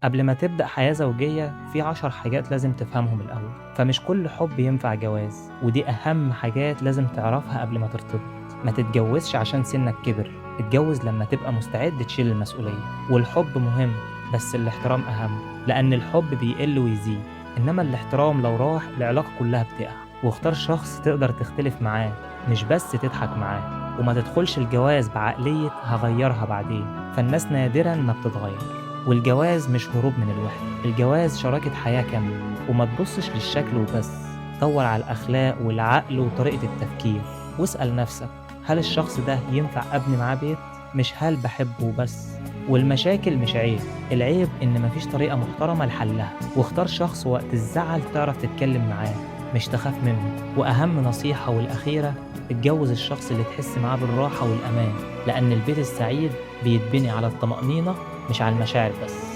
قبل ما تبدأ حياة زوجية في 10 حاجات لازم تفهمهم الأول. فمش كل حب ينفع جواز، ودي أهم حاجات لازم تعرفها قبل ما ترتبط. ما تتجوزش عشان سنك كبر، اتجوز لما تبقى مستعد تشيل المسؤولية. والحب مهم، بس الاحترام أهم، لأن الحب بيقل ويزيد، إنما الاحترام لو راح العلاقة كلها بتقع. واختار شخص تقدر تختلف معاه، مش بس تضحك معاه. وما تدخلش الجواز بعقلية هغيرها بعدين، فالناس نادرا ما بتتغير. والجواز مش هروب من الوحدة، الجواز شراكة حياة كاملة. وما تبصش للشكل وبس، دور على الأخلاق والعقل وطريقة التفكير. واسأل نفسك، هل الشخص ده ينفع أبني معاه بيت؟ مش هل بحبه بس. والمشاكل مش عيب، العيب إن مفيش طريقة محترمة لحلها. واختار شخص وقت الزعل تعرف تتكلم معاه، مش تخاف منه. وأهم نصيحة والأخيرة، اتجوز الشخص اللي تحس معاه بالراحة والأمان، لأن البيت السعيد بيتبني على الطمأنينة مش على المشاعر بس.